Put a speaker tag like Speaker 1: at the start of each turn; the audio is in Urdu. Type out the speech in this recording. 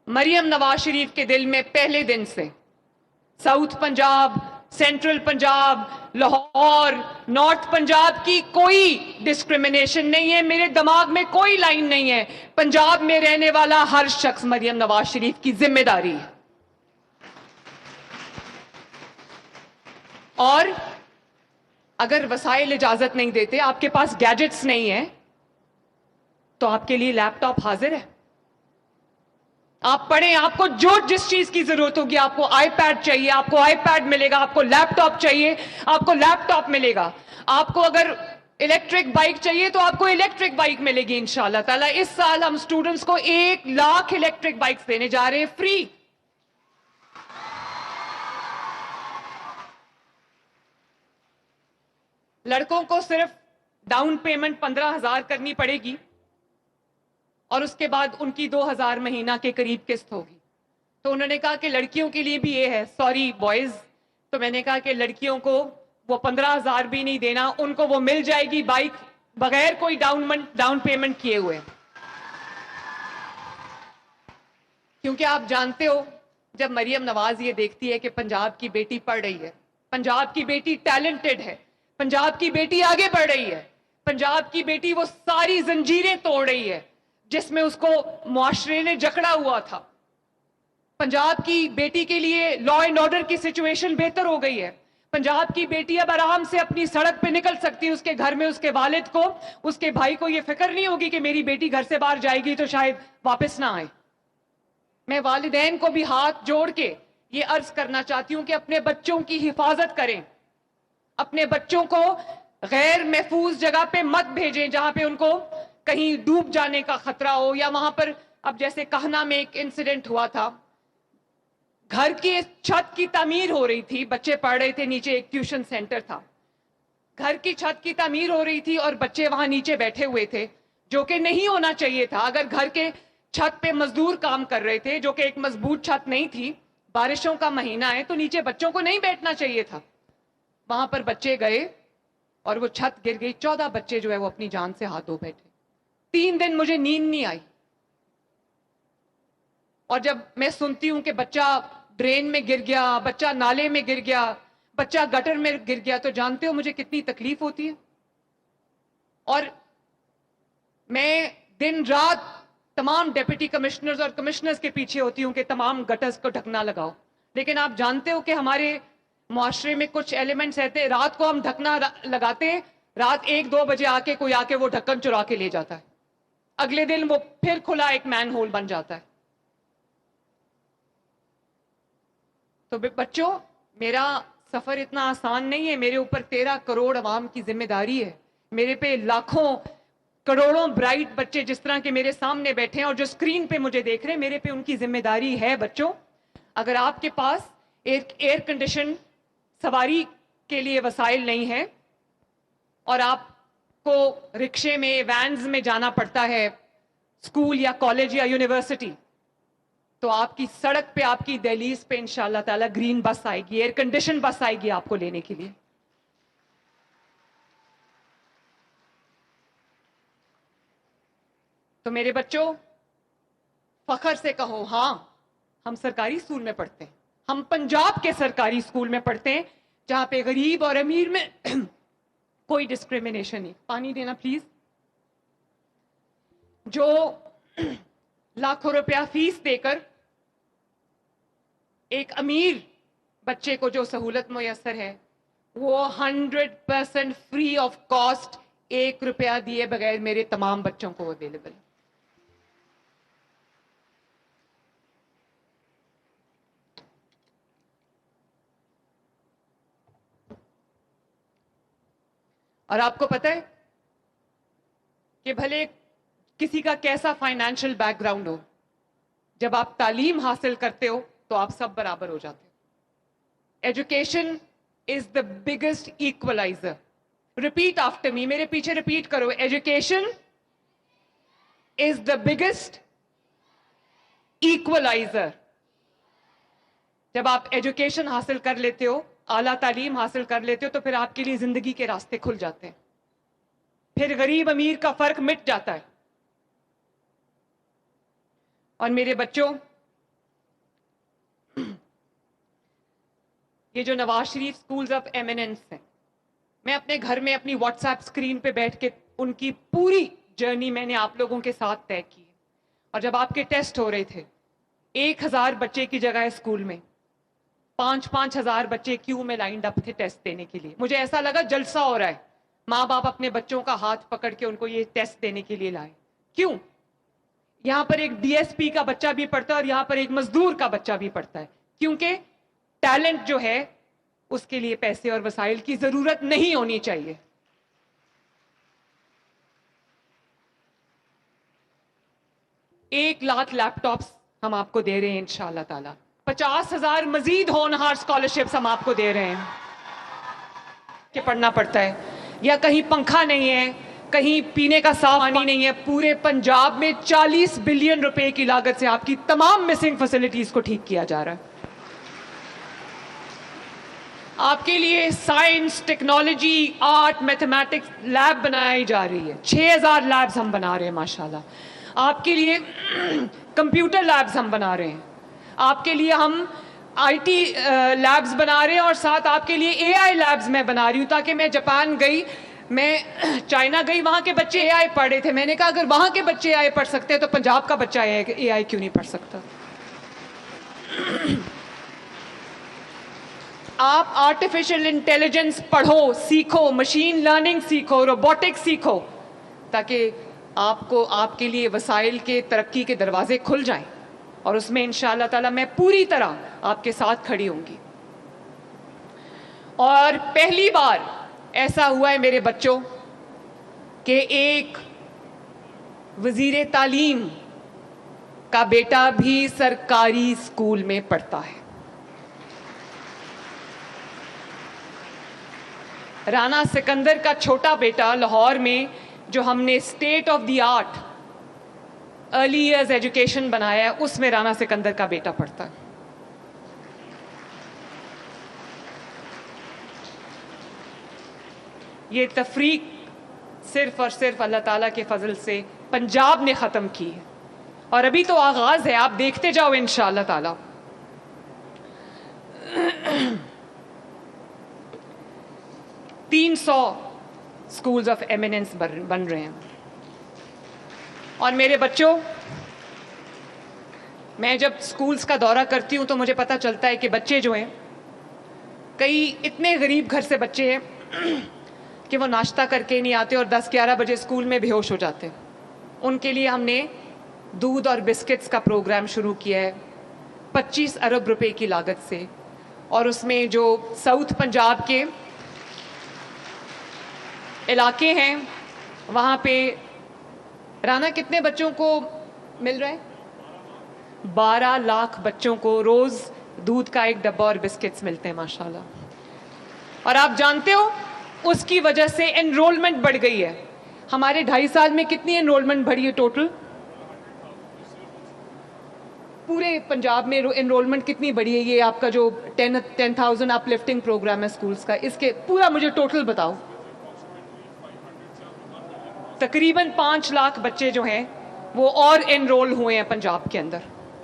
Speaker 1: مریم نواز شریف کے دل میں پہلے دن سے south Punjab, central Punjab, Lahore, north Punjab کی کوئی ڈسکریمنیشن نہیں ہے، میرے دماغ میں کوئی لائن نہیں ہے. پنجاب میں رہنے والا ہر شخص مریم نواز شریف کی ذمہ داری ہے. اور اگر وسائل اجازت نہیں دیتے، آپ کے پاس گیجٹس نہیں ہیں، تو آپ کے لیے لیپ ٹاپ حاضر ہے. آپ پڑھیں، آپ کو جو جس چیز کی ضرورت ہوگی، آپ کو آئی پیڈ چاہیے، آپ کو آئی پیڈ ملے گا، آپ کو لیپ ٹاپ چاہیے، آپ کو لیپ ٹاپ ملے گا. آپ کو اگر الیکٹرک بائک چاہیے تو آپ کو الیکٹرک بائک ملے گی انشاءاللہ تعالیٰ. اس سال ہم سٹوڈنٹس کو 1,00,000 الیکٹرک بائکس دینے جا رہے ہیں فری. لڑکوں کو صرف ڈاؤن پیمنٹ 15,000 کرنی پڑے گی اور اس کے بعد ان کی 2,000 مہینہ کے قریب قسط ہوگی. تو انہوں نے کہا کہ لڑکیوں کے لیے بھی یہ ہے. Sorry boys. تو میں نے کہا کہ لڑکیوں کو وہ 15,000 بھی نہیں دینا، ان کو وہ مل جائے گی بائک بغیر کوئی ڈاؤن پیمنٹ کیے ہوئے. کیونکہ آپ جانتے ہو، جب مریم نواز یہ دیکھتی ہے کہ پنجاب کی بیٹی پڑھ رہی ہے، پنجاب کی بیٹی ٹیلنٹڈ ہے، پنجاب کی بیٹی آگے بڑھ رہی ہے، پنجاب کی بیٹی وہ ساری زنجیریں توڑ رہی ہے جس میں اس کو معاشرے نے جکڑا ہوا تھا. پنجاب کی بیٹی کے لیے لا اینڈ آرڈر کی سچویشن بہتر ہو گئی ہے. پنجاب کی بیٹی اب آرام سے اپنی سڑک پہ نکل سکتی ہے. اس کے گھر میں اس کے والد کو، اس کے بھائی کو یہ فکر نہیں ہوگی کہ میری بیٹی گھر سے باہر جائے گی تو شاید واپس نہ آئے. میں والدین کو بھی ہاتھ جوڑ کے یہ عرض کرنا چاہتی ہوں کہ اپنے بچوں کی حفاظت کریں. اپنے بچوں کو غیر محفوظ جگہ پہ مت بھیجیں جہاں پہ ان کو کہیں ڈوب جانے کا خطرہ ہو، یا وہاں پر اب جیسے کہنا میں ایک انسیڈنٹ ہوا تھا. گھر کی چھت کی تعمیر ہو رہی تھی، بچے پڑھ رہے تھے، نیچے ایک ٹیوشن سینٹر تھا. گھر کی چھت کی تعمیر ہو رہی تھی اور بچے وہاں نیچے بیٹھے ہوئے تھے، جو کہ نہیں ہونا چاہیے تھا. اگر گھر کے چھت پہ مزدور کام کر رہے تھے، جو کہ ایک مضبوط چھت نہیں تھی، بارشوں کا مہینہ ہے، تو نیچے بچوں کو نہیں بیٹھنا چاہیے تھا. وہاں پر بچے گئے اور وہ چھت گر گئی. 14 بچے جو ہے وہ اپنی جان سے ہاتھ دھو بیٹھے. 3 دن مجھے نیند نہیں آئی. اور جب میں سنتی ہوں کہ بچہ ڈرین میں گر گیا، بچہ نالے میں گر گیا، بچہ گٹر میں گر گیا، تو جانتے ہو مجھے کتنی تکلیف ہوتی ہے. اور میں دن رات تمام ڈیپٹی کمشنرز اور کمشنرز کے پیچھے ہوتی ہوں کہ تمام گٹرز کو ڈھکنا لگاؤ. لیکن آپ جانتے ہو کہ ہمارے معاشرے میں کچھ ایلیمنٹس ایسے، رات کو ہم ڈھکنا لگاتے ہیں، رات 1-2 بجے کوئی آ کے وہ ڈھکن چرا کے لے جاتا ہے. اگلے دن وہ پھر کھلا ایک مین ہول بن جاتا ہے. تو بچوں، میرا سفر اتنا آسان نہیں ہے. میرے اوپر 13 کروڑ عوام کی ذمہ داری ہے. میرے پہ لاکھوں کروڑوں برائٹ بچے جس طرح کے میرے سامنے بیٹھے ہیں اور جو سکرین پہ مجھے دیکھ رہے ہیں، میرے پہ ان کی ذمہ داری ہے. بچوں، اگر آپ کے پاس ایئر کنڈیشن سواری کے لیے وسائل نہیں ہے اور آپ کو رکشے میں، وینز میں جانا پڑتا ہے اسکول یا کالج یا یونیورسٹی، تو آپ کی سڑک پہ، آپ کی دہلیز پہ انشاءاللہ تعالی گرین بس آئے گی، ایئر کنڈیشن بس آئے گی آپ کو لینے کے لیے. تو میرے بچوں، فخر سے کہو، ہاں ہم سرکاری اسکول میں پڑھتے ہیں. ہم پنجاب کے سرکاری اسکول میں پڑھتے ہیں جہاں پہ غریب اور امیر میں کوئی ڈسکریمنیشن نہیں. پانی دینا پلیز. جو لاکھوں روپیہ فیس دے کر ایک امیر بچے کو جو سہولت میسر ہے، وہ 100% فری آف کاسٹ، 1 روپیہ دیے بغیر میرے تمام بچوں کو اویلیبل. اور آپ کو پتہ ہے کہ بھلے کسی کا کیسا فائنینشل بیک گراؤنڈ ہو، جب آپ تعلیم حاصل کرتے ہو تو آپ سب برابر ہو جاتے ہو. Education is the biggest equaliser. Repeat after me, میرے پیچھے ریپیٹ کرو. Education is the biggest equaliser. جب آپ ایجوکیشن حاصل کر لیتے ہو، اعلیٰ تعلیم حاصل کر لیتے ہو، تو پھر آپ کے لیے زندگی کے راستے کھل جاتے ہیں. پھر غریب امیر کا فرق مٹ جاتا ہے. اور میرے بچوں، یہ جو Nawaz Sharif schools of eminence ہیں، میں اپنے گھر میں اپنی واٹس ایپ اسکرین پہ بیٹھ کے ان کی پوری جرنی میں نے آپ لوگوں کے ساتھ طے کی ہے. اور جب آپ کے ٹیسٹ ہو رہے تھے 1,000 بچے کی جگہ اسکول میں 5,000 بچے کیوں میں لائنڈ اپ تھے ٹیسٹ دینے کے لیے. مجھے ایسا لگا جلسہ ہو رہا ہے. ماں باپ اپنے بچوں کا ہاتھ پکڑ کے ان کو یہ ٹیسٹ دینے کے لیے لائے. کیوں؟ یہاں پر ایک ڈی ایس پی کا بچہ بھی پڑھتا ہے اور یہاں پر ایک مزدور کا بچہ بھی پڑھتا ہے. کیونکہ ٹیلنٹ جو ہے اس کے لیے پیسے اور وسائل کی ضرورت نہیں ہونی چاہیے. ایک لاکھ لیپ ٹاپس ہم آپ کو دے رہے ہیں انشاءاللہ تعالی. 50,000 مزید ہونہار اسکالرشپس ہم آپ کو دے رہے ہیں کہ پڑھنا پڑتا ہے یا کہیں پنکھا نہیں ہے, کہیں پینے کا صاف پانی نہیں ہے. پورے پنجاب میں 40 بلین روپے کی لاگت سے آپ کی تمام مسنگ فیسلٹیز کو ٹھیک کیا جا رہا ہے. آپ کے لیے science, technology, art, mathematics lab بنائی جا رہی ہے. 6,000 لیبز ہم بنا رہے ہیں ماشاءاللہ. آپ کے لیے کمپیوٹر لیبز ہم بنا رہے ہیں. آپ کے لیے ہم آئی ٹی لیبز بنا رہے ہیں اور ساتھ آپ کے لیے اے آئی لیبز میں بنا رہی ہوں. تاکہ میں جاپان گئی, میں چائنا گئی, وہاں کے بچے اے آئی پڑھ رہے تھے. میں نے کہا اگر وہاں کے بچے اے آئی پڑھ سکتے ہیں تو پنجاب کا بچہ اے آئی کیوں نہیں پڑھ سکتا. آپ آرٹیفیشل انٹیلیجنس پڑھو, سیکھو, مشین لرننگ سیکھو, روبوٹکس سیکھو, تاکہ آپ کو آپ کے لیے وسائل کے ترقی کے دروازے کھل جائیں. اور اس میں انشاءاللہ تعالی میں پوری طرح آپ کے ساتھ کھڑی ہوں گی. اور پہلی بار ایسا ہوا ہے میرے بچوں کہ ایک وزیر تعلیم کا بیٹا بھی سرکاری اسکول میں پڑھتا ہے. رانا سکندر کا چھوٹا بیٹا لاہور میں جو ہم نے state of the art early years education بنایا ہے, اس میں رانا سکندر کا بیٹا پڑھتا ہے. یہ تفریق صرف اور صرف اللہ تعالیٰ کے فضل سے پنجاب نے ختم کی ہے, اور ابھی تو آغاز ہے. آپ دیکھتے جاؤ انشاءاللہ تعالیٰ. 300 اسکولز آف ایمیننس بن رہے ہیں. اور میرے بچوں, میں جب اسکولز کا دورہ کرتی ہوں تو مجھے پتہ چلتا ہے کہ بچے جو ہیں, کئی اتنے غریب گھر سے بچے ہیں کہ وہ ناشتہ کر کے نہیں آتے اور 10-11 بجے اسکول میں بے ہوش ہو جاتے ہیں. ان کے لیے ہم نے دودھ اور بسکٹس کا پروگرام شروع کیا ہے 25 ارب روپے کی لاگت سے. اور اس میں جو ساؤتھ پنجاب کے علاقے ہیں وہاں پہ رانا کتنے بچوں کو مل رہا ہے؟ 12 لاکھ بچوں کو روز دودھ کا ایک ڈبہ اور بسکٹس ملتے ہیں ماشاءاللہ. اور آپ جانتے ہو اس کی وجہ سے انرولمنٹ بڑھ گئی ہے. ہمارے 2.5 سال میں کتنی انرولمنٹ بڑھی ہے ٹوٹل؟ پورے پنجاب میں انرولمنٹ کتنی بڑھی ہے؟ یہ آپ کا جو 10,000 اپ لفٹنگ پروگرام ہے اسکولز کا, اس کے پورا مجھے ٹوٹل بتاؤ. تقریباً 5 لاکھ بچے جو ہیں وہ اور انرول ہوئے ہیں پنجاب کے اندر.